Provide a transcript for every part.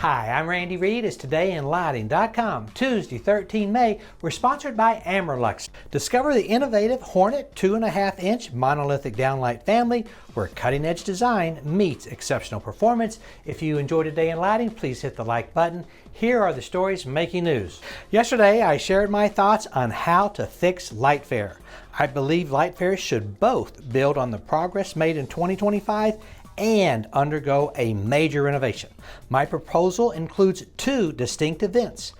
Hi, I'm Randy Reed. It's todayinlighting.com. Tuesday, 13 May, we're sponsored by Amerlux. Discover the innovative Hornet 2.5-inch monolithic downlight family where cutting-edge design meets exceptional performance. If you enjoy Today in Lighting, please hit the like button. Here are the stories making news. Yesterday, I shared my thoughts on how to fix LightFair. I believe LightFair should both build on the progress made in 2025 and undergo a major renovation. My proposal includes two distinct events: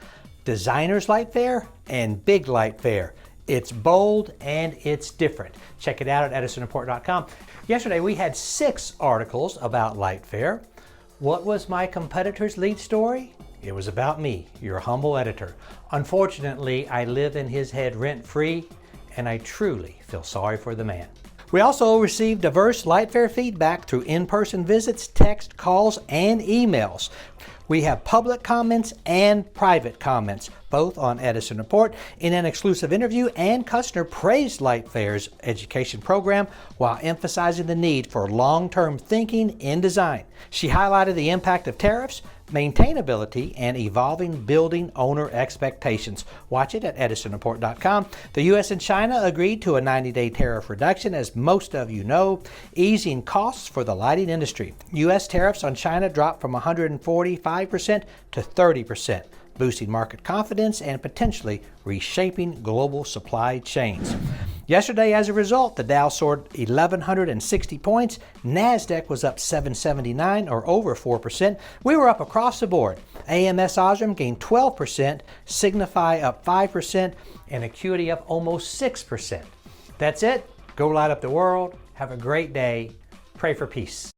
Designers LightFair and Big LightFair. It's bold and it's different. Check it out at edisonreport.com. Yesterday we had 6 articles about LightFair. What was my competitor's lead story? It was about me, your humble editor. Unfortunately, I live in his head rent-free, and I truly feel sorry for the man. We also received diverse LightFair feedback through in-person visits, text, calls, and emails. We have public comments and private comments, both on Edison Report. In an exclusive interview, Ann Kussner praised LightFair's education program while emphasizing the need for long-term thinking in design. She highlighted the impact of tariffs, maintainability, and evolving building owner expectations. Watch it at edisonreport.com. The U.S. and China agreed to a 90-day tariff reduction, as most of you know, easing costs for the lighting industry. U.S. tariffs on China dropped from 145% to 30%, boosting market confidence and potentially reshaping global supply chains. Yesterday, as a result, the Dow soared 1,160 points. NASDAQ was up 779, or over 4%. We were up across the board. AMS Osram gained 12%, Signify up 5%, and Acuity up almost 6%. That's it. Go light up the world. Have a great day. Pray for peace.